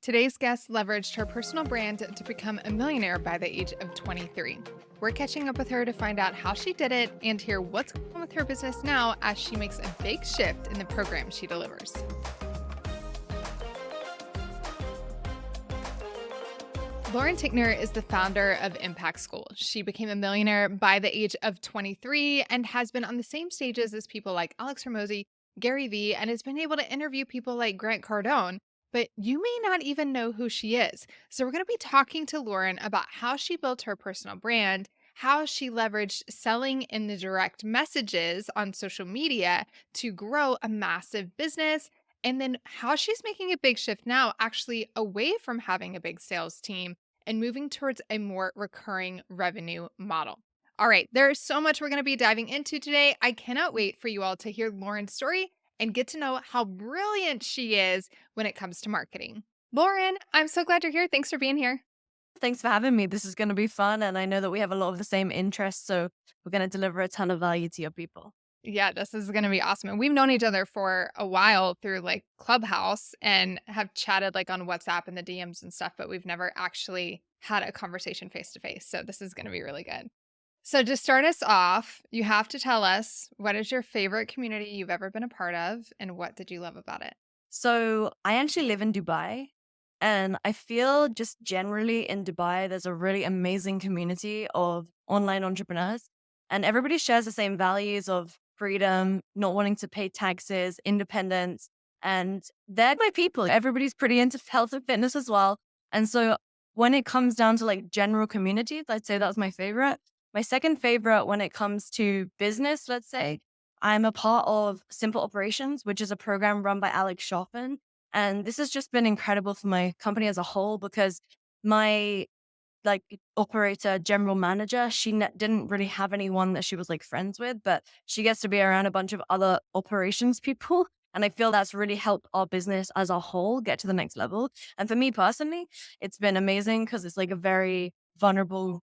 Today's guest leveraged her personal brand to become a millionaire by the age of 23. We're catching up with her to find out how she did it and hear what's going on with her business now as she makes a big shift in the program she delivers. Lauren Tickner is the founder of Impact School. She became a millionaire by the age of 23 and has been on the same stages as people like Alex Hormozy, Gary Vee, and has been able to interview people like Grant Cardone. But you may not even know who she is. So we're going to be talking to Lauren about how she built her personal brand, how she leveraged selling in the direct messages on social media to grow a massive business, and then how she's making a big shift now, actually away from having a big sales team and moving towards a more recurring revenue model. All right, there's so much we're going to be diving into today. I cannot wait for you all to hear Lauren's story and get to know how brilliant she is when it comes to marketing. Lauren, I'm so glad you're here. Thanks for being here. Thanks for having me. This is going to be fun. And I know that we have a lot of the same interests. So we're going to deliver a ton of value to your people. Yeah, this is going to be awesome. And we've known each other for a while through like Clubhouse and have chatted like on WhatsApp and the DMs and stuff, but we've never actually had a conversation face to face. So this is going to be really good. So to start us off, you have to tell us, what is your favorite community you've ever been a part of and what did you love about it? So I actually live in Dubai. And I feel just generally in Dubai, there's a really amazing community of online entrepreneurs. And everybody shares the same values of freedom, not wanting to pay taxes, independence. And they're my people. Everybody's pretty into health and fitness as well. And so when it comes down to like general communities, I'd say that's my favorite. My second favorite when it comes to business, let's say, I'm a part of Simple Operations, which is a program run by Alex Shoffin. And this has just been incredible for my company as a whole because my like operator general manager, didn't really have anyone that she was like friends with, but she gets to be around a bunch of other operations people. And I feel that's really helped our business as a whole get to the next level. And for me personally, it's been amazing because it's like a very vulnerable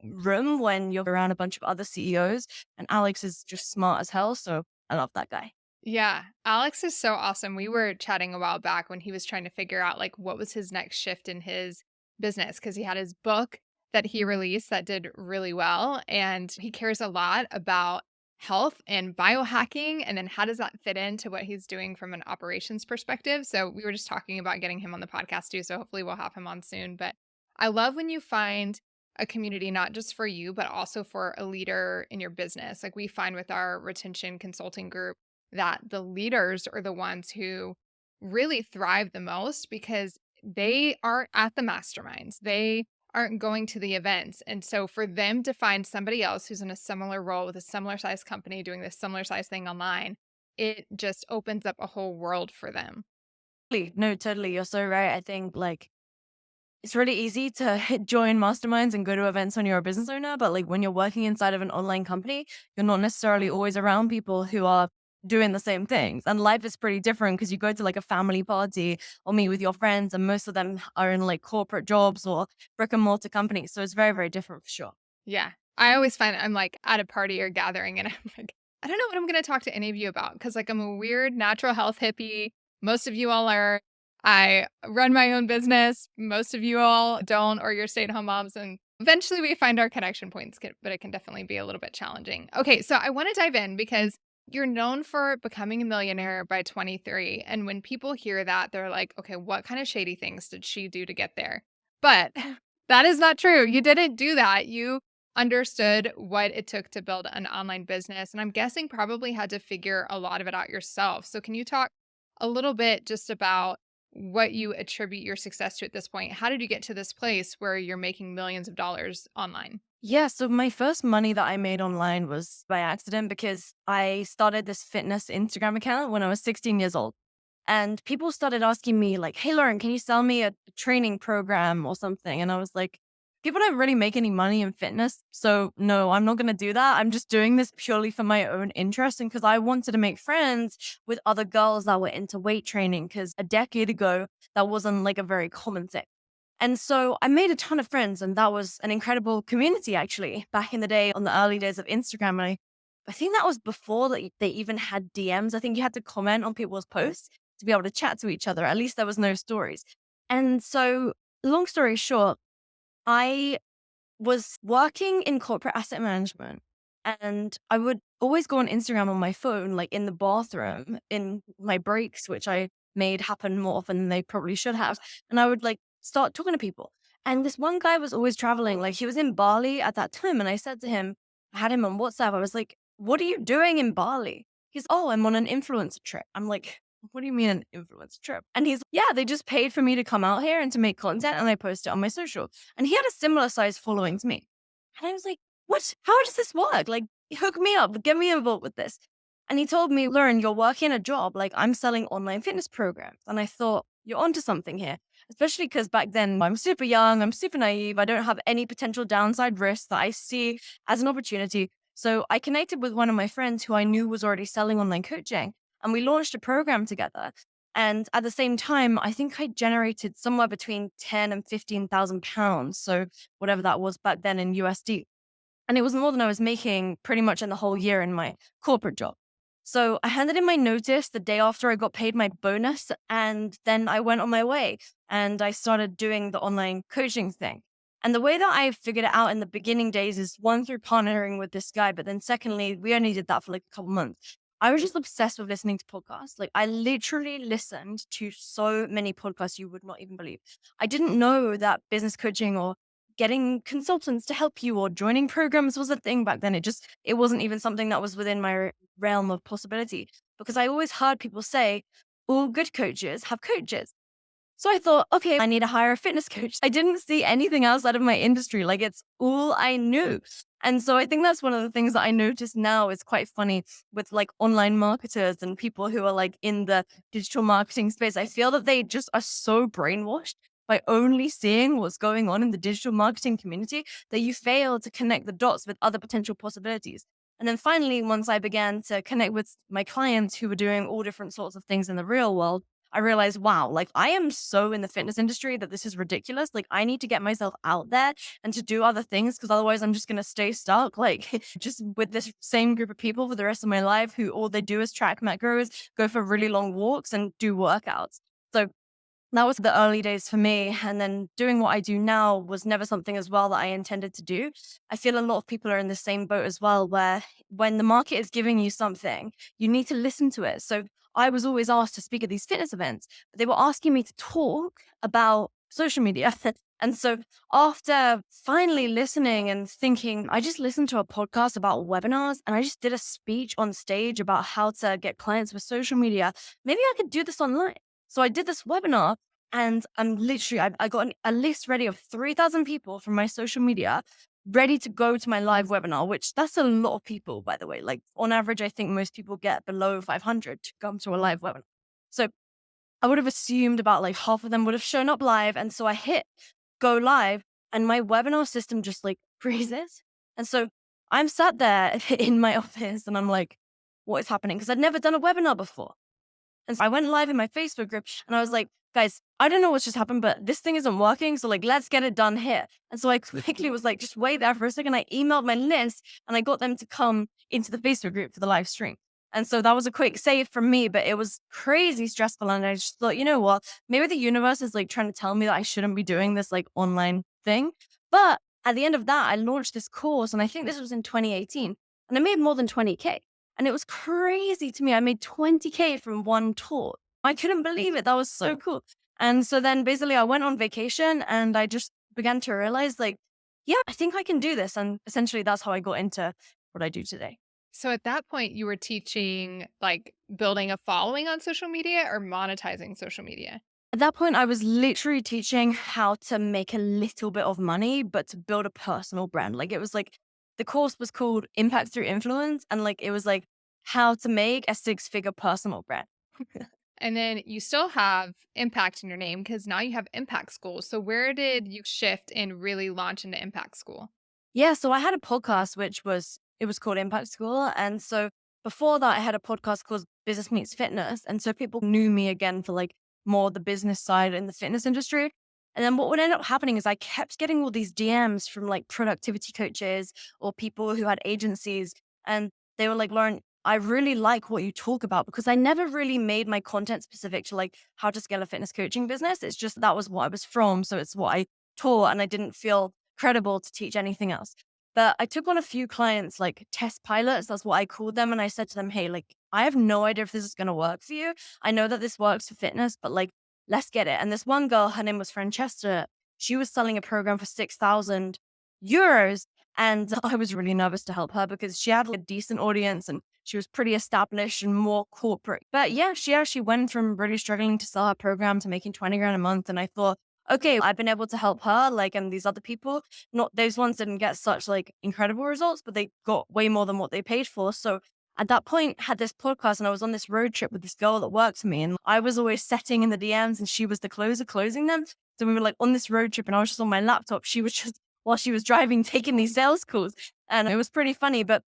room when you're around a bunch of other CEOs. And Alex is just smart as hell. So I love that guy. Yeah, Alex is so awesome. We were chatting a while back when he was trying to figure out like what was his next shift in his business because he had his book that he released that did really well and he cares a lot about health and biohacking and then how does that fit into what he's doing from an operations perspective. So we were just talking about getting him on the podcast too, so hopefully we'll have him on soon, but I love when you find a community not just for you but also for a leader in your business. Like we find with our retention consulting group that the leaders are the ones who really thrive the most because they aren't at the masterminds. They aren't going to the events. And so for them to find somebody else who's in a similar role with a similar size company doing this similar size thing online, it just opens up a whole world for them. No, totally. You're so right. I think like it's really easy to join masterminds and go to events when you're a business owner, but like when you're working inside of an online company, you're not necessarily always around people who are doing the same things. And life is pretty different because you go to like a family party or meet with your friends, and most of them are in like corporate jobs or brick and mortar companies. So it's very, very different for sure. Yeah. I always find I'm like at a party or gathering and I'm like, I don't know what I'm going to talk to any of you about because like I'm a weird natural health hippie. Most of you all are. I run my own business. Most of you all don't, or you're stay-at-home moms. And eventually we find our connection points, but it can definitely be a little bit challenging. Okay, so I want to dive in because you're known for becoming a millionaire by 23. And when people hear that, they're like, okay, what kind of shady things did she do to get there? But that is not true. You didn't do that. You understood what it took to build an online business. And I'm guessing probably had to figure a lot of it out yourself. So, can you talk a little bit just about what you attribute your success to at this point? How did you get to this place where you're making millions of dollars online? Yeah, so my first money that I made online was by accident because I started this fitness Instagram account when I was 16 years old. And people started asking me, like, hey, Lauren, can you sell me a training program or something? And I was like, people don't really make any money in fitness. So, no, I'm not going to do that. I'm just doing this purely for my own interest and because I wanted to make friends with other girls that were into weight training because a decade ago, that wasn't like a very common thing. And so I made a ton of friends, and that was an incredible community actually back in the day on the early days of Instagram. And I think that was before that they even had DMs. I think you had to comment on people's posts to be able to chat to each other. At least there was no stories. And so, long story short, I was working in corporate asset management, and I would always go on Instagram on my phone, like in the bathroom in my breaks, which I made happen more often than they probably should have. And I would like start talking to people. And this one guy was always traveling, like he was in Bali at that time. And I said to him, I had him on WhatsApp. I was like, "What are you doing in Bali?" He's, "Oh, I'm on an influencer trip." I'm like, "What do you mean an influencer trip?" And he's, "Yeah, they just paid for me to come out here and to make content and I post it on my social." And he had a similar size following to me. And I was like, "What? How does this work? Like, hook me up, get me involved with this." And he told me, "Lauren, you're working a job. Like, I'm selling online fitness programs." And I thought, you're onto something here, especially because back then I'm super young, I'm super naive, I don't have any potential downside risks that I see as an opportunity. So I connected with one of my friends who I knew was already selling online coaching, and we launched a program together. And at the same time, I think I generated somewhere between 10 and 15,000 pounds. So whatever that was back then in USD. And it was more than I was making pretty much in the whole year in my corporate job. So I handed in my notice the day after I got paid my bonus. And then I went on my way and I started doing the online coaching thing. And the way that I figured it out in the beginning days is one, through partnering with this guy. But then secondly, we only did that for like a couple months. I was just obsessed with listening to podcasts. Like I literally listened to so many podcasts you would not even believe. I didn't know that business coaching or getting consultants to help you or joining programs was a thing back then. It wasn't even something that was within my realm of possibility, because I always heard people say all good coaches have coaches. So I thought, okay, I need to hire a fitness coach. I didn't see anything outside of my industry. Like it's all I knew. And so I think that's one of the things that I notice now is quite funny with like online marketers and people who are like in the digital marketing space. I feel that they just are so brainwashed by only seeing what's going on in the digital marketing community that you fail to connect the dots with other potential possibilities. And then finally, once I began to connect with my clients who were doing all different sorts of things in the real world, I realized, wow, like I am so in the fitness industry that this is ridiculous. Like I need to get myself out there and to do other things, because otherwise I'm just going to stay stuck, like just with this same group of people for the rest of my life who all they do is track macros, go for really long walks and do workouts. So that was the early days for me. And then doing what I do now was never something as well that I intended to do. I feel a lot of people are in the same boat as well, where when the market is giving you something, you need to listen to it. So I was always asked to speak at these fitness events, but they were asking me to talk about social media. And so after finally listening and thinking, I just listened to a podcast about webinars and I just did a speech on stage about how to get clients with social media. Maybe I could do this online. So I did this webinar, and I'm literally, I got a list ready of 3,000 people from my social media ready to go to my live webinar, which that's a lot of people, by the way. Like on average, I think most people get below 500 to come to a live webinar. So I would have assumed about like half of them would have shown up live. And so I hit go live and my webinar system just like freezes. And so I'm sat there in my office and I'm like, what is happening? Because I'd never done a webinar before. And so I went live in my Facebook group and I was like, guys, I don't know what's just happened, but this thing isn't working. So like, let's get it done here. And so I quickly was like, just wait there for a second. I emailed my list and I got them to come into the Facebook group for the live stream. And so that was a quick save from me, but it was crazy stressful. And I just thought, you know what? Maybe the universe is like trying to tell me that I shouldn't be doing this like online thing. But at the end of that, I launched this course and I think this was in 2018 and I made more than 20K. And it was crazy to me. I made 20K from one tour. I couldn't believe it. That was so cool. And so then basically I went on vacation and I just began to realize like, yeah, I think I can do this. And essentially that's how I got into what I do today. So at that point, you were teaching like building a following on social media or monetizing social media? At that point, I was literally teaching how to make a little bit of money, but to build a personal brand. Like it was like the course was called Impact Through Influence. And like it was like how to make a 6-figure personal brand. And then you still have impact in your name because now you have impact school. So where did you shift and really launch into impact school? Yeah, so I had a podcast it was called Impact School. And so before that I had a podcast called Business Meets Fitness. And so people knew me again for like more the business side in the fitness industry. And then what would end up happening is I kept getting all these DMs from like productivity coaches or people who had agencies. And they were like, Lauren, I really like what you talk about, because I never really made my content specific to like how to scale a fitness coaching business. It's just that was what I was from. So it's what I taught, and I didn't feel credible to teach anything else. But I took on a few clients, like test pilots, that's what I called them. And I said to them, hey, like, I have no idea if this is going to work for you. I know that this works for fitness, but like, let's get it. And this one girl, her name was Francesca. She was selling a program for 6,000 euros. And I was really nervous to help her because she had like, a decent audience and she was pretty established and more corporate. But yeah, she actually went from really struggling to sell her program to making 20 grand a month. And I thought, okay, I've been able to help her, like, and these other people, not those ones didn't get such like incredible results, but they got way more than what they paid for. So at that point, had this podcast and I was on this road trip with this girl that worked for me, and I was always setting in the DMs and she was the closer closing them. So we were like on this road trip and I was just on my laptop. She was just while she was driving, taking these sales calls. And it was pretty funny. But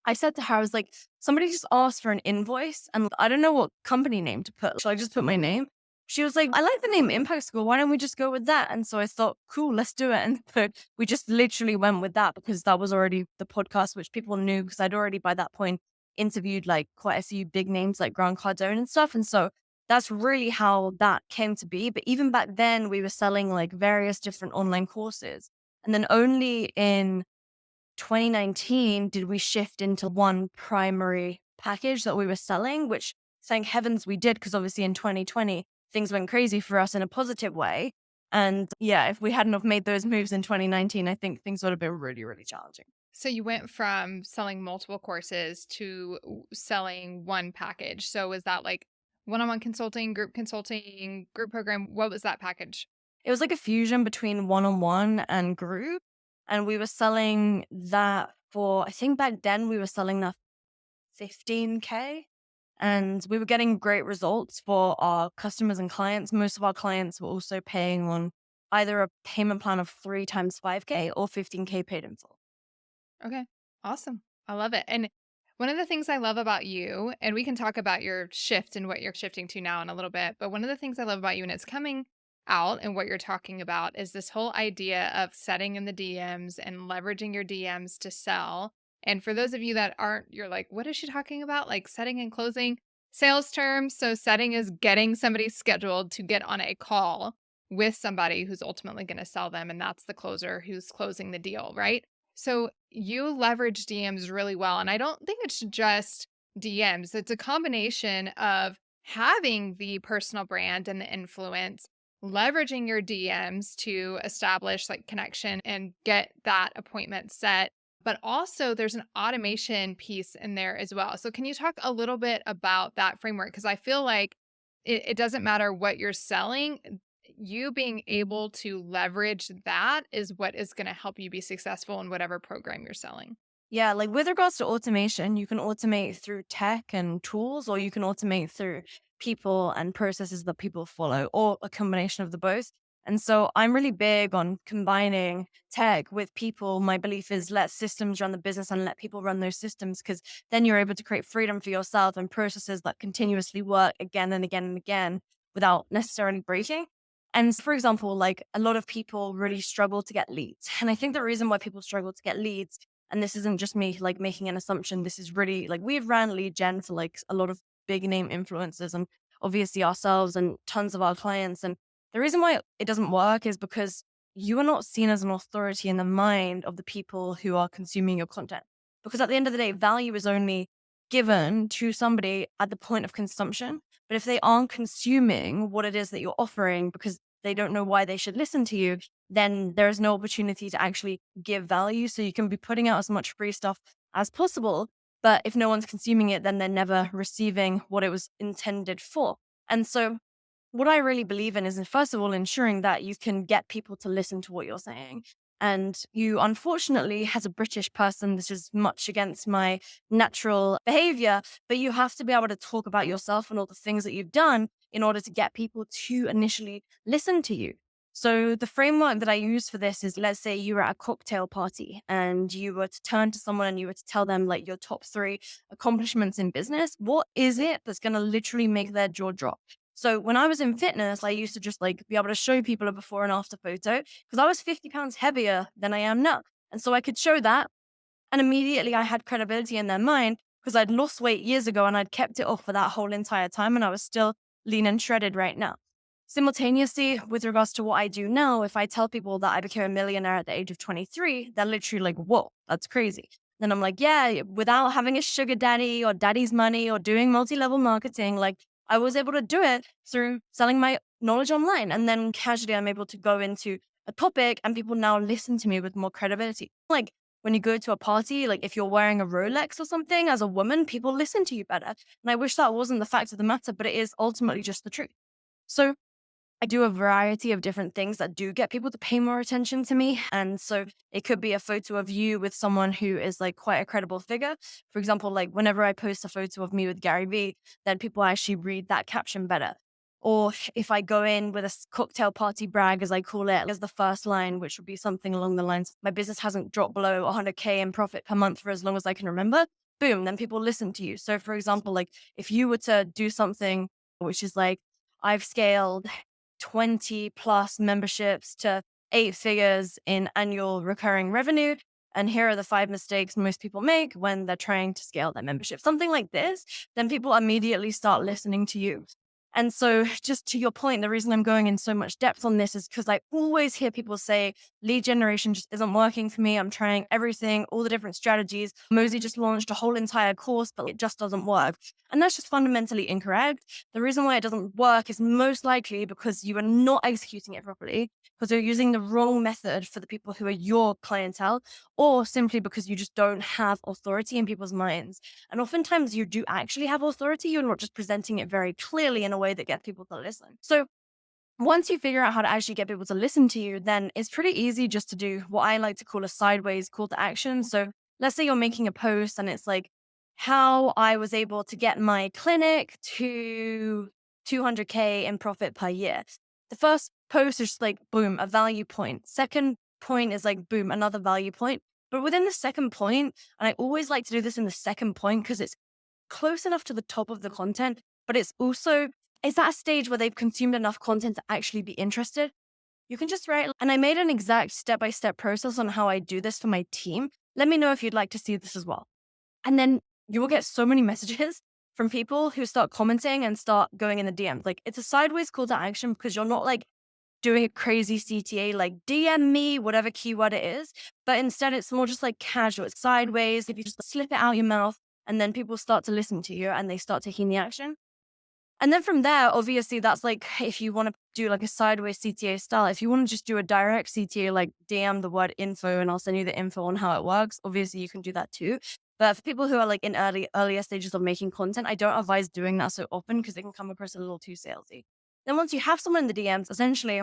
I said to her, I was like, somebody just asked for an invoice and I don't know what company name to put. Should I just put my name? She was like, I like the name Impact School. Why don't we just go with that? And so I thought, cool, let's do it. And so we just literally went with that because that was already the podcast, which people knew because I'd already by that point interviewed like quite a few big names like Grant Cardone and stuff. And so that's really how that came to be. But even back then, we were selling like various different online courses. And then only in 2019 did we shift into one primary package that we were selling, which thank heavens we did, because obviously in 2020, things went crazy for us in a positive way. And yeah, if we hadn't have made those moves in 2019, I think things would have been really, really challenging. So you went from selling multiple courses to selling one package. So was that like one-on-one consulting, group program? What was that package? It was like a fusion between one-on-one and group. And we were selling that for, I think back then we were selling that 15K. And we were getting great results for our customers and clients. Most of our clients were also paying on either a payment plan of 3 times 5K or 15K paid in full. Okay. Awesome. I love it. And one of the things I love about you, and we can talk about your shift and what you're shifting to now in a little bit, but one of the things I love about you, and it's coming out and what you're talking about, is this whole idea of setting in the DMs and leveraging your DMs to sell. And for those of you that aren't, you're like, what is she talking about? Like setting and closing sales terms. So setting is getting somebody scheduled to get on a call with somebody who's ultimately going to sell them. And that's the closer who's closing the deal, right? So you leverage DMs really well. And I don't think it's just DMs, it's a combination of having the personal brand and the influence, leveraging your DMs to establish like connection and get that appointment set. But also, there's an automation piece in there as well. So, can you talk a little bit about that framework? Because I feel like it doesn't matter what you're selling, you being able to leverage that is what is going to help you be successful in whatever program you're selling. Yeah, like with regards to automation, you can automate through tech and tools, or you can automate through people and processes that people follow, or a combination of the both. And so I'm really big on combining tech with people. My belief is let systems run the business and let people run those systems, because then you're able to create freedom for yourself and processes that continuously work again and again and again without necessarily breaking. And for example, like a lot of people really struggle to get leads. And I think the reason why people struggle to get leads, and this isn't just me like making an assumption, this is really like we've ran lead gen for like a lot of big name influencers and obviously ourselves and tons of our clients. And the reason why it doesn't work is because you are not seen as an authority in the mind of the people who are consuming your content. Because at the end of the day, value is only given to somebody at the point of consumption. But if they aren't consuming what it is that you're offering because they don't know why they should listen to you, then there is no opportunity to actually give value. So you can be putting out as much free stuff as possible. But if no one's consuming it, then they're never receiving what it was intended for. And so what I really believe in is, first of all, ensuring that you can get people to listen to what you're saying. And you, unfortunately, as a British person, this is much against my natural behavior, but you have to be able to talk about yourself and all the things that you've done in order to get people to initially listen to you. So the framework that I use for this is, let's say you were at a cocktail party and you were to turn to someone and you were to tell them like your top 3 accomplishments in business. What is it that's going to literally make their jaw drop? So when I was in fitness, I used to just like be able to show people a before and after photo because I was 50 pounds heavier than I am now. And so I could show that. And immediately I had credibility in their mind because I'd lost weight years ago and I'd kept it off for that whole entire time and I was still lean and shredded right now. Simultaneously, with regards to what I do now, if I tell people that I became a millionaire at the age of 23, they're literally like, whoa, that's crazy. Then I'm like, yeah, without having a sugar daddy or daddy's money or doing multi-level marketing, like I was able to do it through selling my knowledge online. And then casually, I'm able to go into a topic and people now listen to me with more credibility. Like when you go to a party, like if you're wearing a Rolex or something as a woman, people listen to you better. And I wish that wasn't the fact of the matter, but it is ultimately just the truth. So I do a variety of different things that do get people to pay more attention to me. And so it could be a photo of you with someone who is like quite a credible figure. For example, like whenever I post a photo of me with Gary Vee, then people actually read that caption better. Or if I go in with a cocktail party brag, as I call it, as the first line, which would be something along the lines, my business hasn't dropped below 100K in profit per month for as long as I can remember, boom, then people listen to you. So for example, like if you were to do something which is like, I've scaled 20 plus memberships to 8 figures in annual recurring revenue. And here are the 5 mistakes most people make when they're trying to scale their membership. Something like this, then people immediately start listening to you. And so, just to your point, the reason I'm going in so much depth on this is because I always hear people say lead generation just isn't working for me. I'm trying everything, all the different strategies. Mosey just launched a whole entire course, but it just doesn't work. And that's just fundamentally incorrect. The reason why it doesn't work is most likely because you are not executing it properly, because you're using the wrong method for the people who are your clientele, or simply because you just don't have authority in people's minds. And oftentimes you do actually have authority. You're not just presenting it very clearly in a way that gets people to listen. So once you figure out how to actually get people to listen to you, then it's pretty easy just to do what I like to call a sideways call to action. So let's say you're making a post and it's like how I was able to get my clinic to 200K in profit per year. The first post is just like, boom, a value point. Second point is like, boom, another value point. But within the second point, and I always like to do this in the second point because it's close enough to the top of the content, but it's also, is that a stage where they've consumed enough content to actually be interested? You can just write, and I made an exact step-by-step process on how I do this for my team. Let me know if you'd like to see this as well. And then you will get so many messages from people who start commenting and start going in the DMs. Like it's a sideways call to action because you're not like doing a crazy CTA, like DM me, whatever keyword it is. But instead, it's more just like casual. It's sideways. If you just slip it out your mouth and then people start to listen to you and they start taking the action. And then from there, obviously, that's like if you want to do like a sideways CTA style. If you want to just do a direct CTA, like DM the word info and I'll send you the info on how it works, obviously, you can do that too. But for people who are like in earlier stages of making content, I don't advise doing that so often because it can come across a little too salesy. Then once you have someone in the DMs, essentially,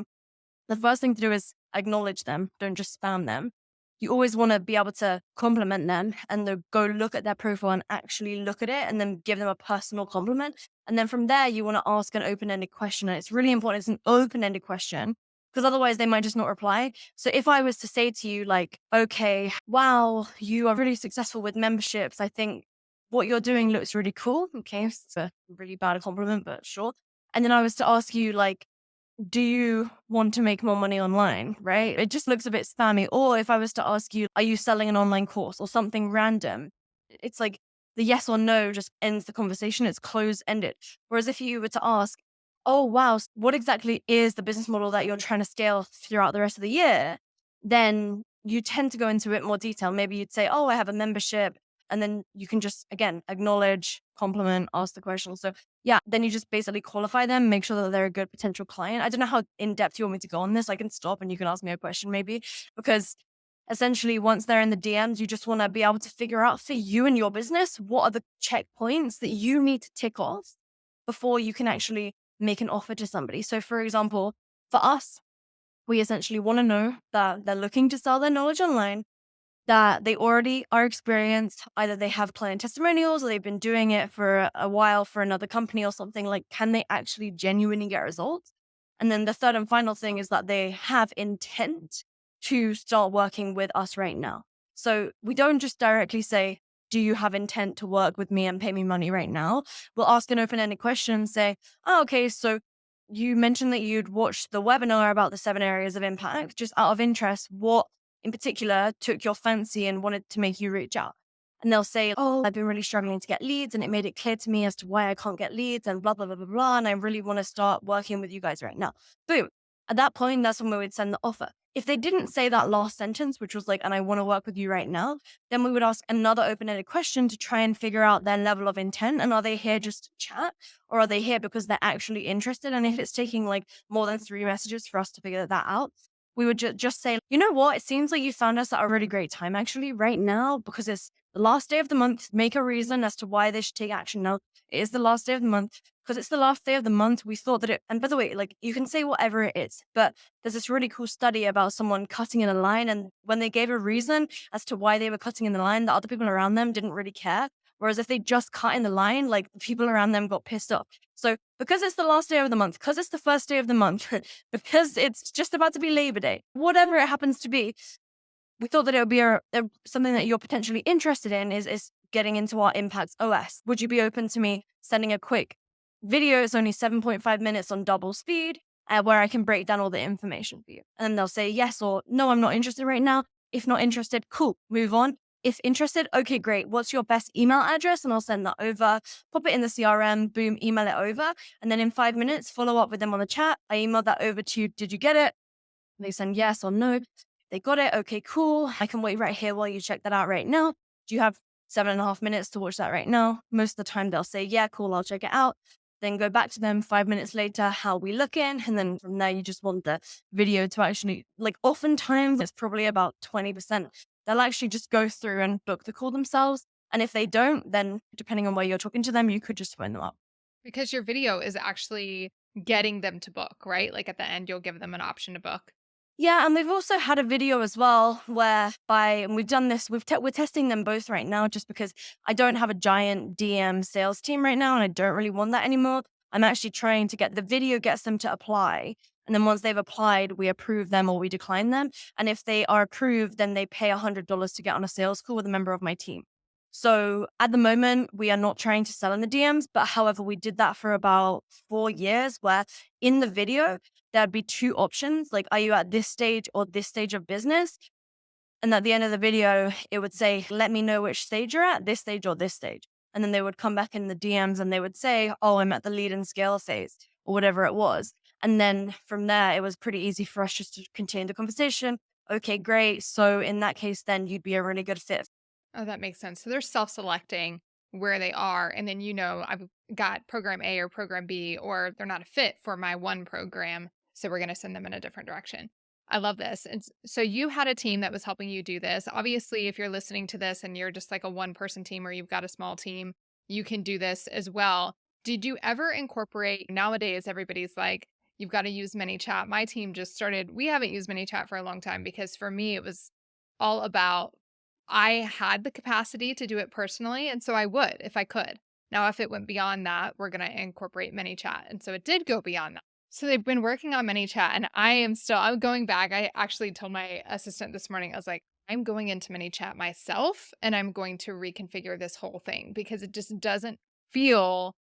the first thing to do is acknowledge them. Don't just spam them. You always want to be able to compliment them and then go look at their profile and actually look at it and then give them a personal compliment. And then from there, you want to ask an open ended question. And it's really important. It's an open ended question because otherwise they might just not reply. So if I was to say to you, like, okay, wow, you are really successful with memberships. I think what you're doing looks really cool. Okay. It's a really bad compliment, but sure. And then I was to ask you, like, do you want to make more money online, right? It just looks a bit spammy. Or if I was to ask you, are you selling an online course or something random? It's like the yes or no just ends the conversation. It's close ended. Whereas if you were to ask, oh, wow, what exactly is the business model that you're trying to scale throughout the rest of the year? Then you tend to go into a bit more detail. Maybe you'd say, oh, I have a membership. And then you can just, again, acknowledge, compliment, ask the question. So yeah, then you just basically qualify them, make sure that they're a good potential client. I don't know how in depth you want me to go on this. I can stop and you can ask me a question maybe, because essentially once they're in the DMs, you just want to be able to figure out for you and your business, what are the checkpoints that you need to tick off before you can actually make an offer to somebody. So for example, for us, we essentially want to know that they're looking to sell their knowledge online, that they already are experienced. Either they have client testimonials or they've been doing it for a while for another company or something. Like, can they actually genuinely get results? And then the third and final thing is that they have intent to start working with us right now. So we don't just directly say, do you have intent to work with me and pay me money right now? We'll ask an open-ended question, say, oh, okay, so you mentioned that you'd watched the webinar about the 7 areas of impact. Just out of interest, what in particular took your fancy and wanted to make you reach out? And they'll say, oh, I've been really struggling to get leads and it made it clear to me as to why I can't get leads and blah, blah, blah, blah, blah. And I really want to start working with you guys right now. Boom. At that point, that's when we would send the offer. If they didn't say that last sentence, which was like, and I want to work with you right now, then we would ask another open-ended question to try and figure out their level of intent. And are they here just to chat, or are they here because they're actually interested? And if it's taking like more than 3 messages for us to figure that out, we would just say, you know what? It seems like you found us at a really great time actually right now, because it's the last day of the month. Make a reason as to why they should take action now. It is the last day of the month. Because it's the last day of the month, we thought that and by the way, like you can say whatever it is, but there's this really cool study about someone cutting in a line. And when they gave a reason as to why they were cutting in the line, the other people around them didn't really care. Whereas if they just cut in the line, like the people around them got pissed off. So because it's the last day of the month, because it's the first day of the month, because it's just about to be Labor Day, whatever it happens to be, we thought that it would be something that you're potentially interested in is getting into our Impacts OS. Would you be open to me sending a quick video? It's only 7.5 minutes on double speed, where I can break down all the information for you. And they'll say yes or no, I'm not interested right now. If not interested, cool, move on. If interested, okay, great. What's your best email address? And I'll send that over, pop it in the CRM, boom, email it over. And then in 5 minutes, follow up with them on the chat. I emailed that over to you. Did you get it? They send yes or no. They got it. Okay, cool. I can wait right here while you check that out right now. Do you have 7.5 minutes to watch that right now? Most of the time they'll say, yeah, cool, I'll check it out. Then go back to them 5 minutes later, how we looking? And then from there, you just want the video to actually, like oftentimes it's probably about 20%. They'll actually just go through and book the call themselves. And if they don't, then depending on where you're talking to them, you could just phone them up. Because your video is actually getting them to book, right? Like at the end, you'll give them an option to book. Yeah, and we've also had a video as well and we've done this, we're testing them both right now just because I don't have a giant DM sales team right now and I don't really want that anymore. I'm actually trying to get the video gets them to apply. And then once they've applied, we approve them or we decline them. And if they are approved, then they pay $100 to get on a sales call with a member of my team. So at the moment, we are not trying to sell in the DMs, but however, we did that for about 4 years where in the video, there'd be two options. Like, are you at this stage or this stage of business? And at the end of the video, it would say, let me know which stage you're at, this stage or this stage. And then they would come back in the DMs and they would say, oh, I'm at the lead and scale phase or whatever it was. And then from there, it was pretty easy for us just to continue the conversation. Okay, great. So in that case, then you'd be a really good fit. Oh, that makes sense. So they're self-selecting where they are, and then I've got program A or program B, or they're not a fit for my one program, so we're going to send them in a different direction. I love this. And so you had a team that was helping you do this. Obviously, if you're listening to this and you're just like a one-person team or you've got a small team, you can do this as well. Did you ever incorporate nowadays everybody's like you've got to use ManyChat. My team just started, we haven't used ManyChat for a long time because for me it was all about I had the capacity to do it personally, and so I would if I could. Now, if it went beyond that, we're going to incorporate ManyChat. And so it did go beyond that. So they've been working on ManyChat, and I'm going back. I actually told my assistant this morning, I was like, I'm going into ManyChat myself, and I'm going to reconfigure this whole thing because it just doesn't feel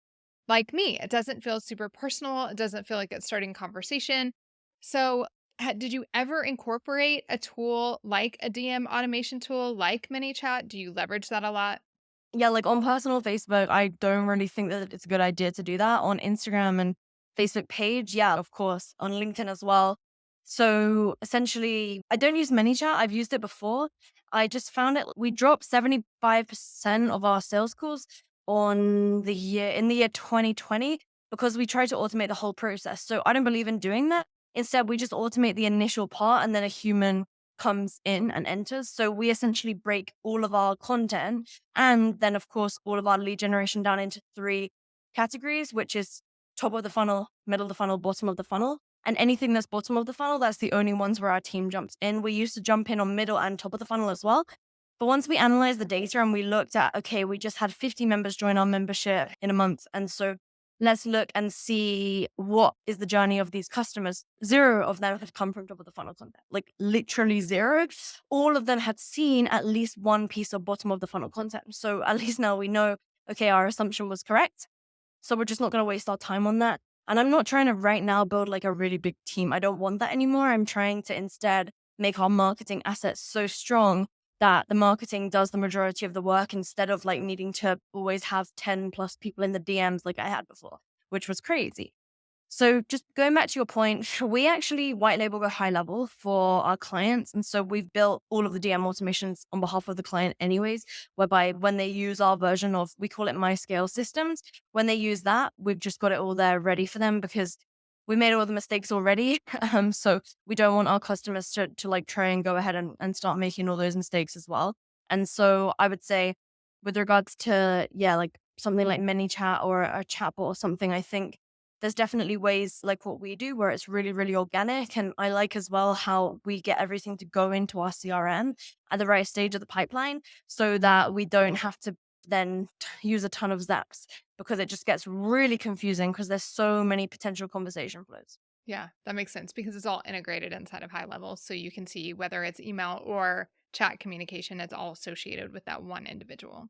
like me. It doesn't feel super personal. It doesn't feel like it's starting conversation. So, did you ever incorporate a tool like a DM automation tool like ManyChat? Do you leverage that a lot? Yeah, like on personal Facebook, I don't really think that it's a good idea to do that. On Instagram and Facebook page, yeah, of course. On LinkedIn as well. So essentially, I don't use ManyChat. I've used it before. I just found it. We dropped 75% of our sales calls in the year 2020 because we tried to automate the whole process. So I don't believe in doing that. Instead, we just automate the initial part and then a human comes in and enters. So we essentially break all of our content and then, of course, all of our lead generation down into 3 categories, which is top of the funnel, middle of the funnel, bottom of the funnel. And anything that's bottom of the funnel, that's the only ones where our team jumps in. We used to jump in on middle and top of the funnel as well. But once we analyzed the data and we looked at, okay, we just had 50 members join our membership in a month. And so let's look and see what is the journey of these customers. 0 of them had come from top of the funnel content, like literally 0. All of them had seen at least one piece of bottom of the funnel content. So at least now we know, okay, our assumption was correct. So we're just not going to waste our time on that. And I'm not trying to right now build like a really big team. I don't want that anymore. I'm trying to instead make our marketing assets so strong that the marketing does the majority of the work instead of like needing to always have 10 plus people in the DMs like I had before, which was crazy. So just going back to your point, we actually white label go high level for our clients. And so we've built all of the DM automations on behalf of the client anyways, whereby when they use our version of, we call it My Scale Systems, when they use that, we've just got it all there ready for them because we made all the mistakes already. So we don't want our customers to like try and go ahead and start making all those mistakes as well. And so I would say with regards to, yeah, like something like ManyChat or a chatbot or something, I think there's definitely ways like what we do where it's really, really organic. And I like as well how we get everything to go into our CRM at the right stage of the pipeline so that we don't have to then use a ton of zaps because it just gets really confusing because there's so many potential conversation flows. Yeah, that makes sense because it's all integrated inside of high level. So you can see whether it's email or chat communication, it's all associated with that one individual.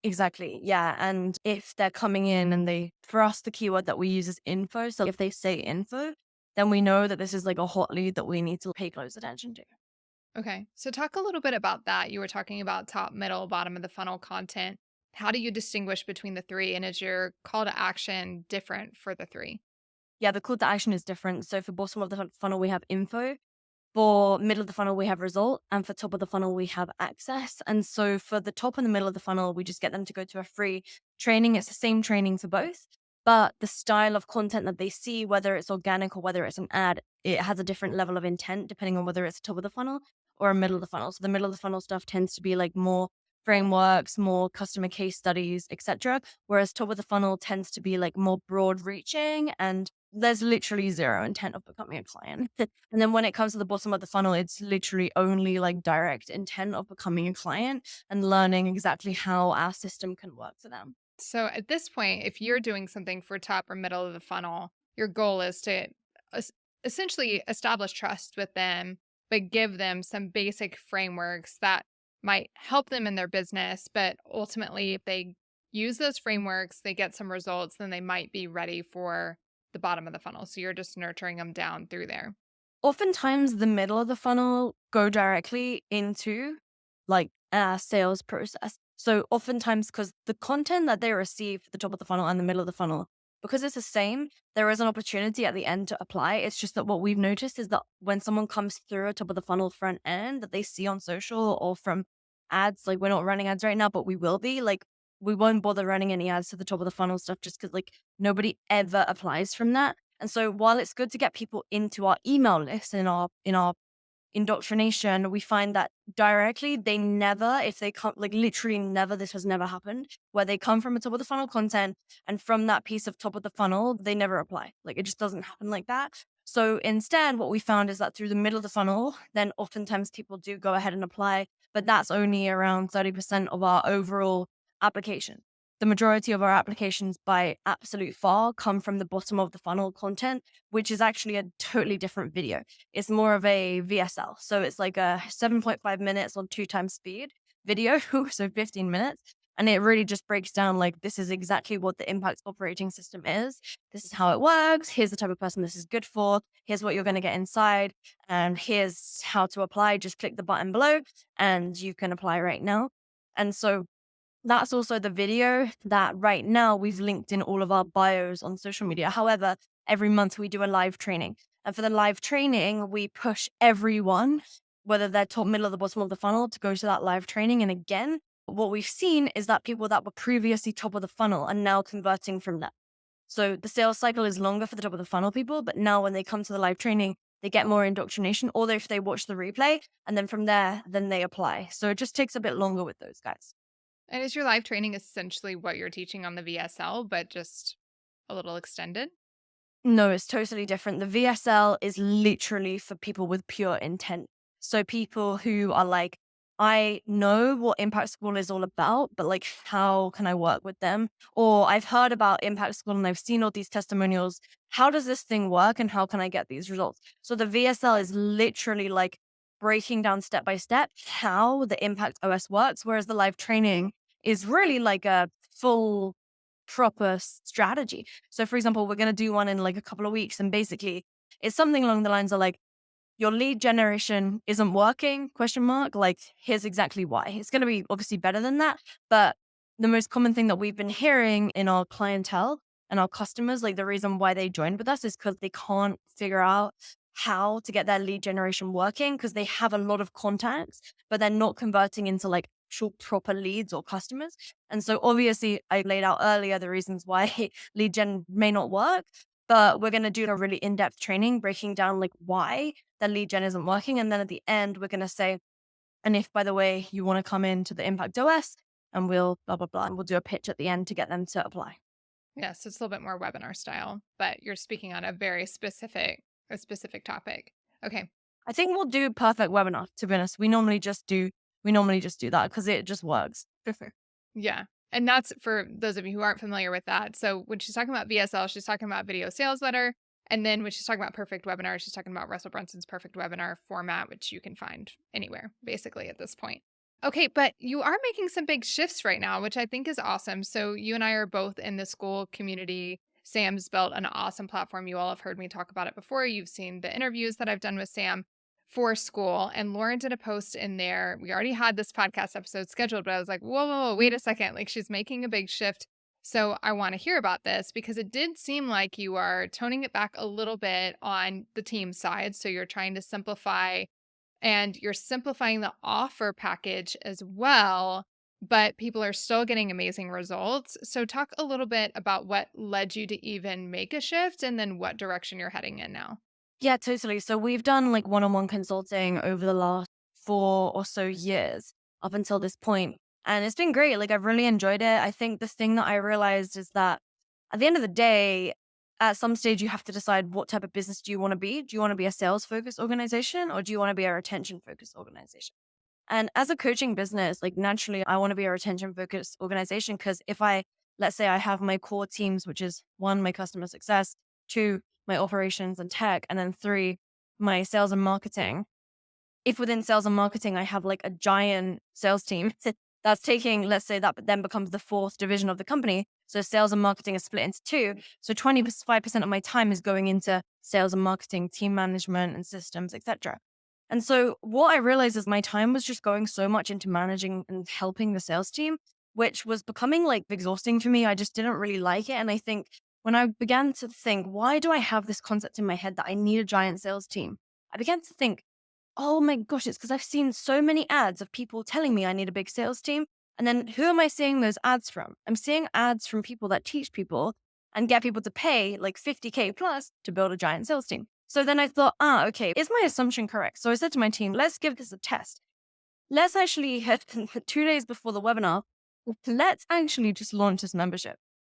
Exactly. Yeah. And if they're coming in and for us, the keyword that we use is info. So if they say info, then we know that this is like a hot lead that we need to pay close attention to. Okay. So talk a little bit about that. You were talking about top, middle, bottom of the funnel content. How do you distinguish between the three? And is your call to action different for the three? Yeah. The call to action is different. So for bottom of the funnel, we have info. For middle of the funnel, we have result. And for top of the funnel, we have access. And so for the top and the middle of the funnel, we just get them to go to a free training. It's the same training for both. But the style of content that they see, whether it's organic or whether it's an ad, it has a different level of intent depending on whether it's top of the funnel or a middle of the funnel. So the middle of the funnel stuff tends to be like more frameworks, more customer case studies, etc. Whereas top of the funnel tends to be like more broad reaching and there's literally zero intent of becoming a client. And then when it comes to the bottom of the funnel, it's literally only like direct intent of becoming a client and learning exactly how our system can work for them. So at this point, if you're doing something for top or middle of the funnel, your goal is to es- essentially establish trust with them, but give them some basic frameworks that might help them in their business. But ultimately, if they use those frameworks, they get some results, then they might be ready for the bottom of the funnel. So you're just nurturing them down through there. Oftentimes, the middle of the funnel go directly into like a sales process. So oftentimes, because the content that they receive at the top of the funnel and the middle of the funnel, because it's the same, there is an opportunity at the end to apply. It's just that what we've noticed is that when someone comes through a top of the funnel front end that they see on social or from ads, like we're not running ads right now, but we will be, like we won't bother running any ads to the top of the funnel stuff just because like nobody ever applies from that. And so while it's good to get people into our email list and in our indoctrination, we find that directly they never, if they come, like literally never, this has never happened, where they come from a top of the funnel content and from that piece of top of the funnel, they never apply. Like it just doesn't happen like that. So instead, what we found is that through the middle of the funnel, then oftentimes people do go ahead and apply, but that's only around 30% of our overall application. The majority of our applications by absolute far come from the bottom of the funnel content, which is actually a totally different video. It's more of a VSL. So it's like a 7.5 minutes on 2 times speed video, so 15 minutes. And it really just breaks down like this is exactly what the impact operating system is. This is how it works. Here's the type of person this is good for. Here's what you're going to get inside. And here's how to apply. Just click the button below and you can apply right now. And so that's also the video that right now we've linked in all of our bios on social media. However, every month we do a live training. And for the live training, we push everyone, whether they're top, middle, or the bottom of the funnel, to go to that live training. And again, what we've seen is that people that were previously top of the funnel are now converting from that. So the sales cycle is longer for the top of the funnel people, but now when they come to the live training, they get more indoctrination, or if they watch the replay, and then from there, then they apply. So it just takes a bit longer with those guys. And is your live training essentially what you're teaching on the VSL, but just a little extended? No, it's totally different. The VSL is literally for people with pure intent. So people who are like, I know what Impact School is all about, but like, how can I work with them? Or I've heard about Impact School and I've seen all these testimonials. How does this thing work and how can I get these results? So the VSL is literally like breaking down step by step how the Impact OS works, whereas the live training is really like a full proper strategy. So for example, we're going to do one in like a couple of weeks. And basically it's something along the lines of like, your lead generation isn't working, question mark, like here's exactly why. It's going to be obviously better than that. But the most common thing that we've been hearing in our clientele and our customers, like the reason why they joined with us is because they can't figure out how to get their lead generation working because they have a lot of contacts, but they're not converting into like short proper leads or customers. And so obviously I laid out earlier the reasons why lead gen may not work, but we're going to do a really in-depth training breaking down like why the lead gen isn't working. And then at the end, we're going to say, and if, by the way, you want to come into the Impact OS and we'll blah, blah, blah, and we'll do a pitch at the end to get them to apply. Yes, it's a little bit more webinar style, but you're speaking on a specific topic. Okay. I think we'll do perfect webinar, to be honest. We normally just do that because it just works. Yeah. And that's for those of you who aren't familiar with that. So when she's talking about VSL, she's talking about video sales letter. And then when she's talking about perfect webinar, she's talking about Russell Brunson's perfect webinar format, which you can find anywhere basically at this point. Okay, but you are making some big shifts right now, which I think is awesome. So you and I are both in the school community. Sam's built an awesome platform. You all have heard me talk about it before. You've seen the interviews that I've done with Sam for school. And Lauren did a post in there. We already had this podcast episode scheduled, but I was like, whoa, whoa, whoa, wait a second. Like she's making a big shift. So I want to hear about this because it did seem like you are toning it back a little bit on the team side. So you're trying to simplify and you're simplifying the offer package as well, but people are still getting amazing results. So talk a little bit about what led you to even make a shift and then what direction you're heading in now. Yeah, totally. So we've done like one-on-one consulting over the last 4 or so years up until this point. And it's been great. Like I've really enjoyed it. I think the thing that I realized is that at the end of the day, at some stage you have to decide what type of business do you want to be? Do you want to be a sales focused organization or do you want to be a retention focused organization? And as a coaching business, like naturally, I want to be a retention focused organization because let's say I have my core teams, which is one, my customer success, two, my operations and tech, and then three, my sales and marketing. If within sales and marketing, I have like a giant sales team that's taking, let's say that then becomes the fourth division of the company. So sales and marketing is split into two. So 25% of my time is going into sales and marketing, team management and systems, etc. And so what I realized is my time was just going so much into managing and helping the sales team, which was becoming like exhausting for me. I just didn't really like it. And I think when I began to think, why do I have this concept in my head that I need a giant sales team? I began to think, oh my gosh, it's because I've seen so many ads of people telling me I need a big sales team. And then who am I seeing those ads from? I'm seeing ads from people that teach people and get people to pay like 50K plus to build a giant sales team. So then I thought, okay, is my assumption correct? So I said to my team, let's give this a test. Let's actually hit 2 days before the webinar, let's actually just launch this membership.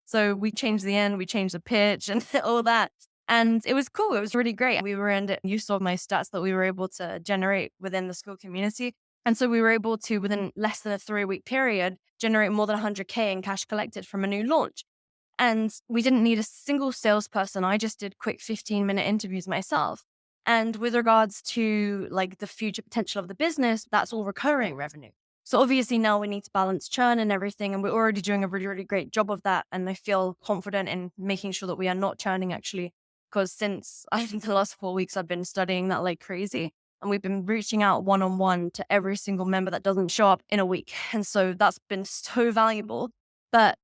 So we changed the end, we changed the pitch and all that. And it was cool. It was really great. We were in it. You saw my stats that we were able to generate within the school community. And so we were able to, within less than a 3-week period, generate more than 100K in cash collected from a new launch. And we didn't need a single salesperson. I just did quick 15-minute interviews myself. And with regards to like the future potential of the business, that's all recurring revenue. So obviously now we need to balance churn and everything. And we're already doing a really, really great job of that. And I feel confident in making sure that we are not churning actually. Because since I think the last 4 weeks, I've been studying that like crazy. And we've been reaching out one-on-one to every single member that doesn't show up in a week. And so that's been so valuable. But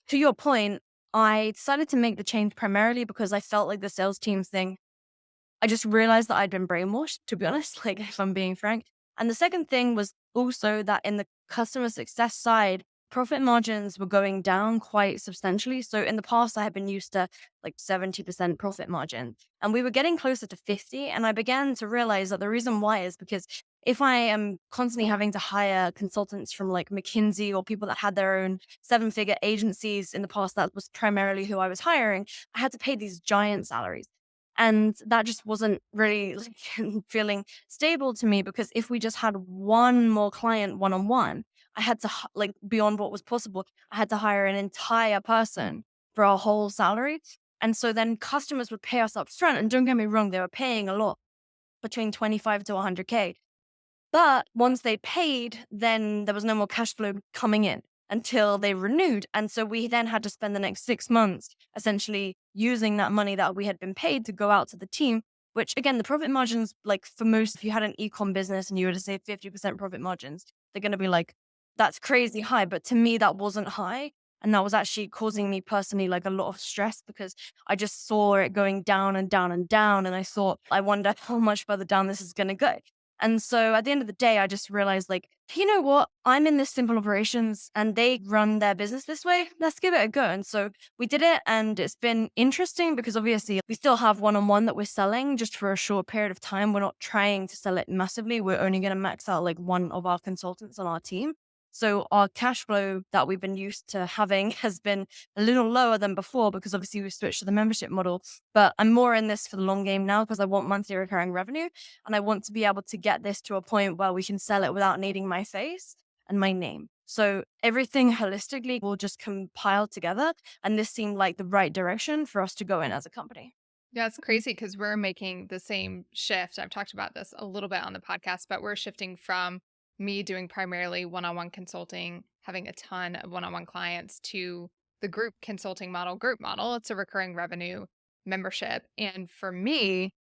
to your point, I decided to make the change primarily because I felt like the sales team thing, I just realized that I'd been brainwashed, to be honest, like if I'm being frank. And the second thing was also that in the customer success side, profit margins were going down quite substantially. So in the past, I had been used to like 70% profit margin and we were getting closer to 50. And I began to realize that the reason why is because if I am constantly having to hire consultants from like McKinsey or people that had their own 7-figure agencies in the past, that was primarily who I was hiring, I had to pay these giant salaries. And that just wasn't really like, feeling stable to me because if we just had one more client one-on-one, I had to like beyond what was possible, I had to hire an entire person for our whole salary. And so then customers would pay us up front. And don't get me wrong, they were paying a lot, between 25 to 100K. But once they paid, then there was no more cash flow coming in until they renewed. And so we then had to spend the next 6 months essentially using that money that we had been paid to go out to the team which again, the profit margins, like for most, if you had an e-com business and you were to say 50% profit margins, they're going to be like, that's crazy high. But to me, that wasn't high. And that was actually causing me personally like a lot of stress because I just saw it going down and down and down. And I thought, I wonder how much further down this is going to go. And so at the end of the day, I just realized like, you know what? I'm in this simple operations and they run their business this way. Let's give it a go. And so we did it and it's been interesting because obviously we still have one-on-one that we're selling just for a short period of time. We're not trying to sell it massively. We're only going to max out like one of our consultants on our team. So our cash flow that we've been used to having has been a little lower than before because obviously we switched to the membership model. But I'm more in this for the long game now because I want monthly recurring revenue and I want to be able to get this to a point where we can sell it without needing my face and my name. So everything holistically will just compile together. And this seemed like the right direction for us to go in as a company. Yeah, it's crazy because we're making the same shift. I've talked about this a little bit on the podcast, but we're shifting from me doing primarily one on one consulting, having a ton of one on one clients, to the group consulting model, group model. It's a recurring revenue membership. And for me,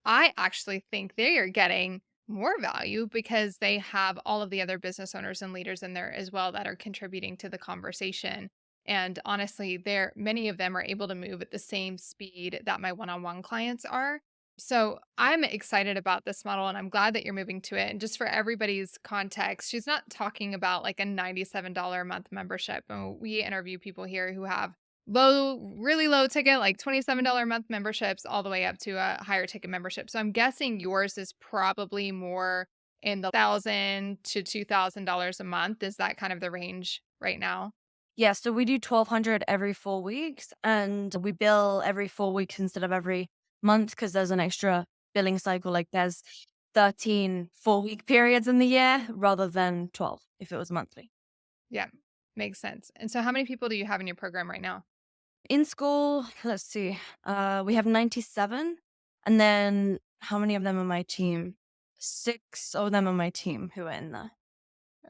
I actually think they are getting more value because they have all of the other business owners and leaders in there as well that are contributing to the conversation. And honestly, there many of them are able to move at the same speed that my one-on-one clients are. So I'm excited about this model and I'm glad that you're moving to it. And just for everybody's context, she's not talking about like a $97 a month membership. We interview people here who have really low ticket, like $27 a month memberships, all the way up to a higher ticket membership. So I'm guessing yours is probably more in the $1,000 to $2,000 a month. Is that kind of the range right now? Yeah, so we do 1,200 every 4 weeks and we bill every 4 weeks instead of every month because there's an extra billing cycle. Like there's 13 4 week periods in the year rather than 12 if it was monthly. Yeah, makes sense. And so how many people do you have in your program right now? In school, let's see, we have 97. And then how many of them on my team? 6 of them on my team who are in there.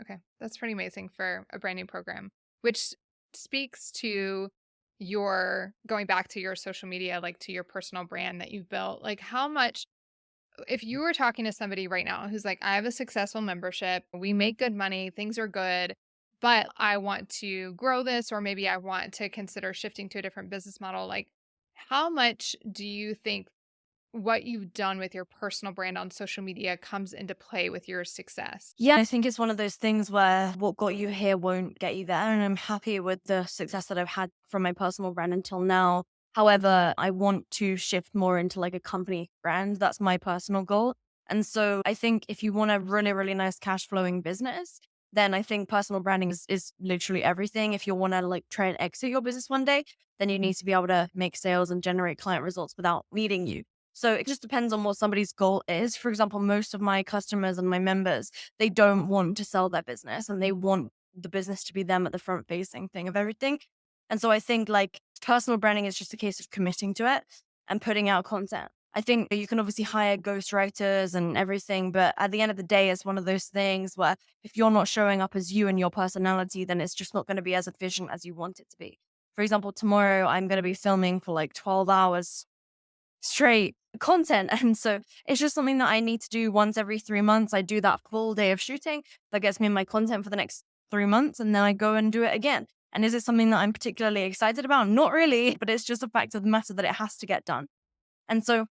Okay, that's pretty amazing for a brand new program, which speaks to your going back to your social media, like to your personal brand that you've built. Like, how much, if you were talking to somebody right now who's like, I have a successful membership, we make good money, things are good, but I want to grow this, or maybe I want to consider shifting to a different business model, like, how much do you think what you've done with your personal brand on social media comes into play with your success? Yeah, I think it's one of those things where what got you here won't get you there. And I'm happy with the success that I've had from my personal brand until now. However, I want to shift more into like a company brand. That's my personal goal. And so I think if you want a really, really nice cash flowing business, then I think personal branding is literally everything. If you want to like try and exit your business one day, then you need to be able to make sales and generate client results without needing you. So it just depends on what somebody's goal is. For example, most of my customers and my members, they don't want to sell their business and they want the business to be them at the front facing thing of everything. And so I think like personal branding is just a case of committing to it and putting out content. I think you can obviously hire ghostwriters and everything, but at the end of the day, it's one of those things where if you're not showing up as you and your personality, then it's just not going to be as efficient as you want it to be. For example, tomorrow I'm going to be filming for like 12 hours straight content. And so it's just something that I need to do once every 3 months. I do that full day of shooting that gets me my content for the next 3 months. And then I go and do it again. And is it something that I'm particularly excited about? Not really, but it's just a fact of the matter that it has to get done. And so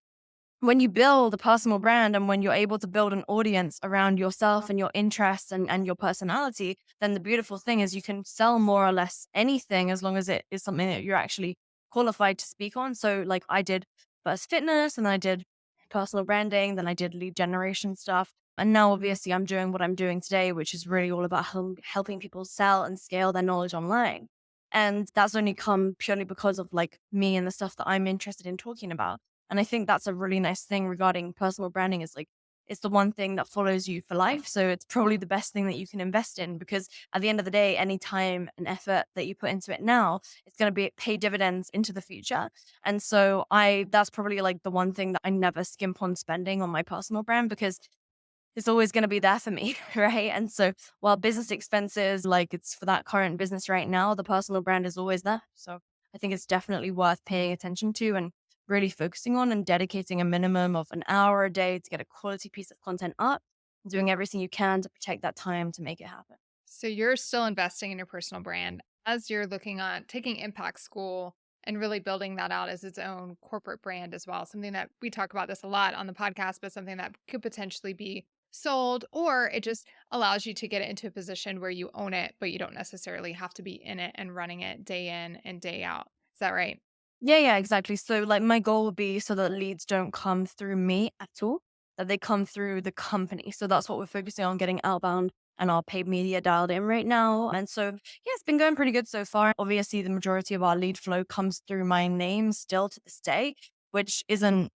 when you build a personal brand and when you're able to build an audience around yourself and your interests and your personality, then the beautiful thing is you can sell more or less anything as long as it is something that you're actually qualified to speak on. So like I did first fitness and I did personal branding, then I did lead generation stuff. And now obviously I'm doing what I'm doing today, which is really all about helping people sell and scale their knowledge online. And that's only come purely because of like me and the stuff that I'm interested in talking about. And I think that's a really nice thing regarding personal branding is like, it's the one thing that follows you for life. So it's probably the best thing that you can invest in because at the end of the day, any time and effort that you put into it now, it's going to be pay dividends into the future. And so that's probably like the one thing that I never skimp on spending on my personal brand because it's always going to be there for me. Right. And so while business expenses, like it's for that current business right now, the personal brand is always there. So I think it's definitely worth paying attention to and really focusing on and dedicating a minimum of an hour a day to get a quality piece of content up, doing everything you can to protect that time to make it happen. So you're still investing in your personal brand as you're looking on taking Impact School and really building that out as its own corporate brand as well. Something that we talk about this a lot on the podcast, but something that could potentially be sold, or it just allows you to get it into a position where you own it, but you don't necessarily have to be in it and running it day in and day out. Is that right? Yeah, yeah, exactly. So like my goal would be so that leads don't come through me at all, that they come through the company. So that's what we're focusing on, getting outbound and our paid media dialed in right now. And so yeah, it's been going pretty good so far. Obviously, the majority of our lead flow comes through my name still to this day, which isn't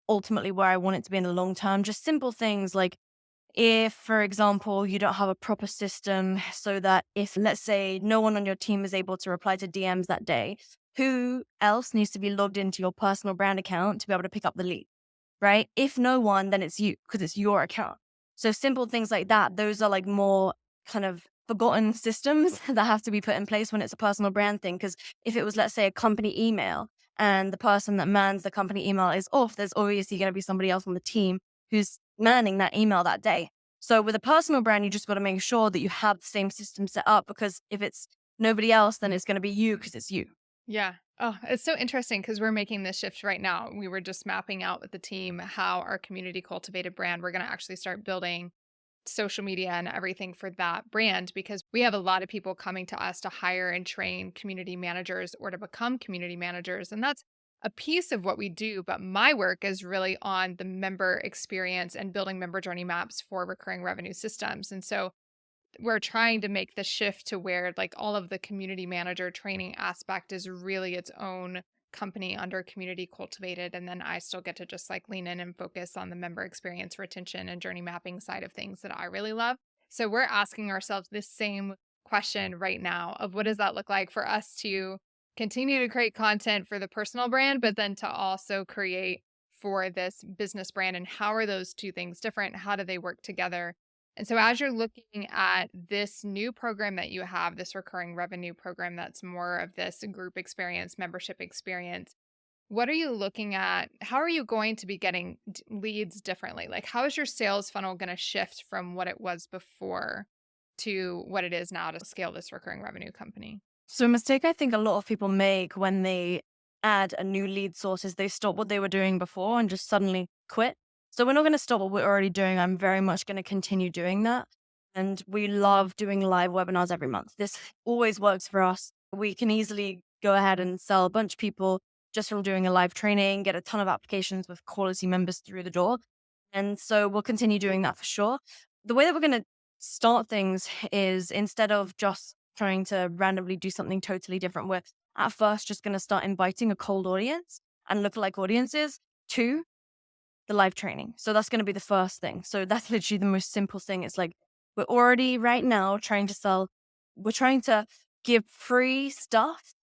ultimately where I want it to be in the long term. Just simple things like if, for example, you don't have a proper system so that if, let's say, no one on your team is able to reply to DMs that day, who else needs to be logged into your personal brand account to be able to pick up the lead, right? If no one, then it's you because it's your account. So simple things like that, those are like more kind of forgotten systems that have to be put in place when it's a personal brand thing. Because if it was, let's say, a company email and the person that mans the company email is off, there's obviously going to be somebody else on the team who's manning that email that day. So with a personal brand, you just got to make sure that you have the same system set up because if it's nobody else, then it's going to be you because it's you. Yeah. Oh, it's so interesting because we're making this shift right now. We were just mapping out with the team how our community cultivated brand, we're going to actually start building social media and everything for that brand because we have a lot of people coming to us to hire and train community managers or to become community managers. And that's a piece of what we do. But my work is really on the member experience and building member journey maps for recurring revenue systems. And so we're trying to make the shift to where like all of the community manager training aspect is really its own company under community cultivated, and then I still get to just like lean in and focus on the member experience retention and journey mapping side of things that I really love. So we're asking ourselves this same question right now of what does that look like for us to continue to create content for the personal brand but then to also create for this business brand, and how are those two things different, how do they work together? And so, as you're looking at this new program that you have, this recurring revenue program that's more of this group experience, membership experience, what are you looking at? How are you going to be getting leads differently? Like, how is your sales funnel going to shift from what it was before to what it is now to scale this recurring revenue company? So a mistake I think a lot of people make when they add a new lead source is they stop what they were doing before and just suddenly quit. So we're not going to stop what we're already doing. I'm very much going to continue doing that. And we love doing live webinars every month. This always works for us. We can easily go ahead and sell a bunch of people just from doing a live training, get a ton of applications with quality members through the door. And so we'll continue doing that for sure. The way that we're going to start things is instead of just trying to randomly do something totally different, we're at first just going to start inviting a cold audience and lookalike audiences to the live training. So that's going to be the first thing. So that's literally the most simple thing. It's like we're already right now trying to sell, we're trying to give free stuff,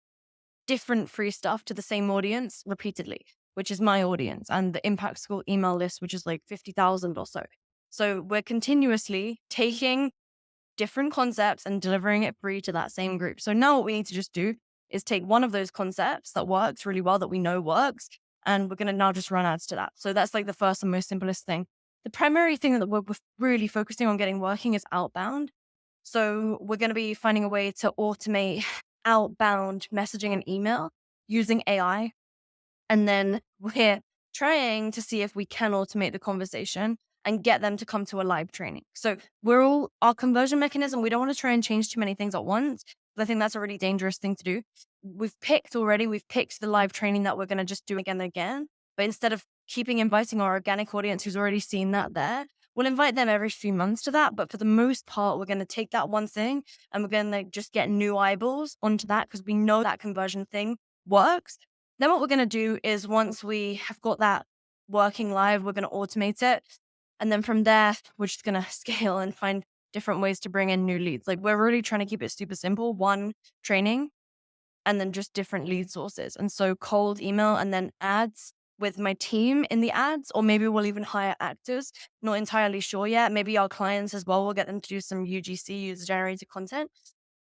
different free stuff to the same audience repeatedly, which is my audience and the Impact School email list, which is like 50,000 or so. So we're continuously taking different concepts and delivering it free to that same group. So now what we need to just do is take one of those concepts that works really well, that we know works, and we're going to now just run ads to that. So that's like the first and most simplest thing. The primary thing that we're really focusing on getting working is outbound. So we're going to be finding a way to automate outbound messaging and email using AI, and then we're trying to see if we can automate the conversation and get them to come to a live training. So we're all our conversion mechanism. We don't want to try and change too many things at once. But I think that's a really dangerous thing to do. We've picked the live training that we're going to just do again and again. But instead of keeping inviting our organic audience who's already seen that there, we'll invite them every few months to that. But for the most part, we're going to take that one thing and we're going to just get new eyeballs onto that because we know that conversion thing works. Then what we're going to do is once we have got that working live, we're going to automate it. And then from there, we're just going to scale and find different ways to bring in new leads. Like we're really trying to keep it super simple. One, training, and then just different lead sources. And so cold email and then ads with my team in the ads, or maybe we'll even hire actors. Not entirely sure yet. Maybe our clients as well, we'll get them to do some UGC, user generated content,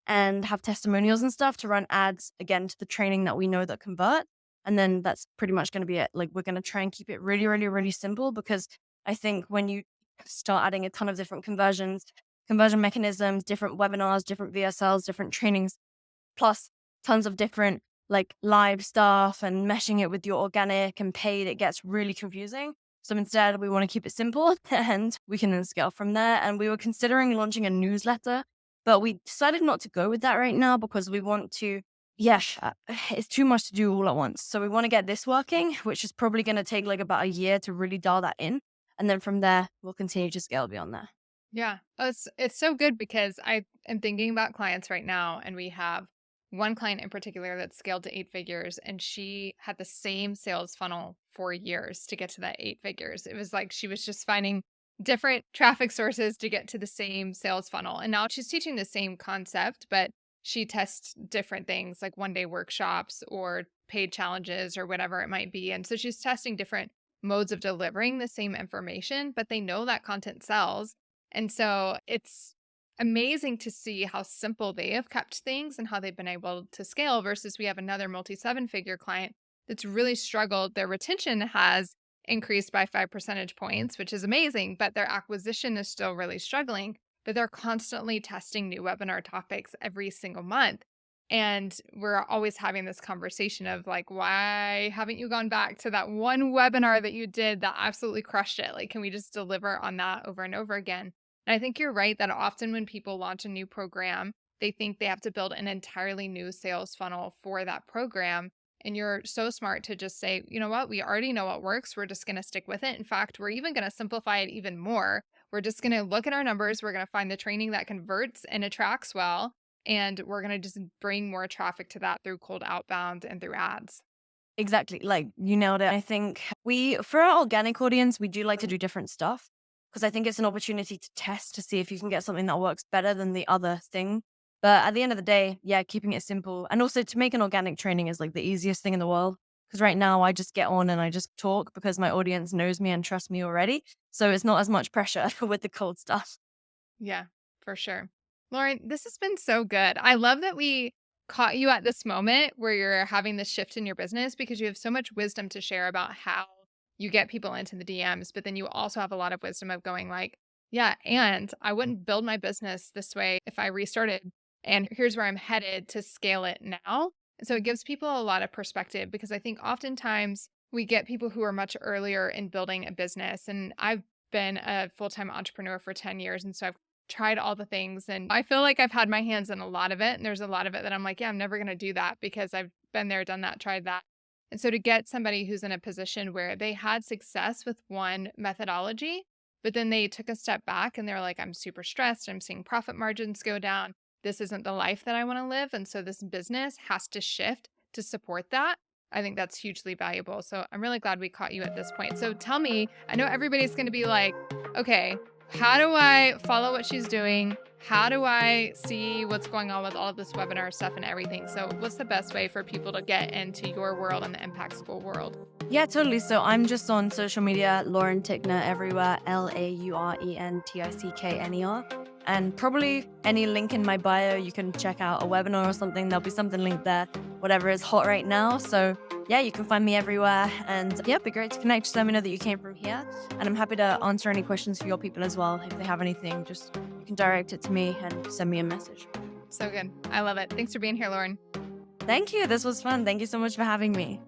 and have testimonials and stuff to run ads again to the training that we know that convert. And then that's pretty much going to be it. Like, we're going to try and keep it really, really, really simple, because I think when you start adding a ton of different conversion mechanisms, different webinars, different VSLs, different trainings, plus tons of different like live stuff and meshing it with your organic and paid, it gets really confusing. So instead, we want to keep it simple and we can then scale from there. And we were considering launching a newsletter, but we decided not to go with that right now because we want to, yeah, it's too much to do all at once. So we want to get this working, which is probably going to take like about a year to really dial that in. And then from there, we'll continue to scale beyond that. Yeah. Oh, it's so good because I am thinking about clients right now, and we have one client in particular that scaled to 8 figures, and she had the same sales funnel for years to get to that 8 figures. It was like she was just finding different traffic sources to get to the same sales funnel. And now she's teaching the same concept, but she tests different things like 1 day workshops or paid challenges or whatever it might be. And so she's testing different modes of delivering the same information, but they know that content sells, and so it's amazing to see how simple they have kept things and how they've been able to scale versus we have another multi 7 figure client that's really struggled. Their retention has increased by 5 percentage points, which is amazing, but their acquisition is still really struggling. But they're constantly testing new webinar topics every single month. And we're always having this conversation of like, why haven't you gone back to that one webinar that you did that absolutely crushed it? Like, can we just deliver on that over and over again? And I think you're right that often when people launch a new program, they think they have to build an entirely new sales funnel for that program. And you're so smart to just say, you know what, we already know what works. We're just going to stick with it. In fact, we're even going to simplify it even more. We're just going to look at our numbers. We're going to find the training that converts and attracts well. And we're going to just bring more traffic to that through cold outbound and through ads. Exactly. Like, you nailed it. I think for our organic audience, we do like to do different stuff because I think it's an opportunity to test to see if you can get something that works better than the other thing. But at the end of the day, yeah, keeping it simple. And also to make an organic training is like the easiest thing in the world. Because right now I just get on and I just talk because my audience knows me and trusts me already. So it's not as much pressure with the cold stuff. Yeah, for sure. Lauren, this has been so good. I love that we caught you at this moment where you're having this shift in your business because you have so much wisdom to share about how you get people into the DMs, but then you also have a lot of wisdom of going like, yeah, and I wouldn't build my business this way if I restarted. And here's where I'm headed to scale it now. And so it gives people a lot of perspective because I think oftentimes we get people who are much earlier in building a business. And I've been a full-time entrepreneur for 10 years. And so I've tried all the things and I feel like I've had my hands in a lot of it. And there's a lot of it that I'm like, yeah, I'm never going to do that because I've been there, done that, tried that. And so to get somebody who's in a position where they had success with one methodology, but then they took a step back and they're like, I'm super stressed. I'm seeing profit margins go down. This isn't the life that I want to live. And so this business has to shift to support that. I think that's hugely valuable. So I'm really glad we caught you at this point. So tell me, I know everybody's going to be like, okay, how do I follow what she's doing? How do I see what's going on with all of this webinar stuff and everything? So, what's the best way for people to get into your world and the Impact School world? Yeah, totally. So I'm just on social media, Lauren Tickner everywhere, LaurenTickner. And probably any link in my bio, you can check out a webinar or something. There'll be something linked there, whatever is hot right now. So yeah, you can find me everywhere. And yeah, it'd be great to connect. Just let me know that you came from here. And I'm happy to answer any questions for your people as well. If they have anything, just you can direct it to me and send me a message. So good. I love it. Thanks for being here, Lauren. Thank you. This was fun. Thank you so much for having me.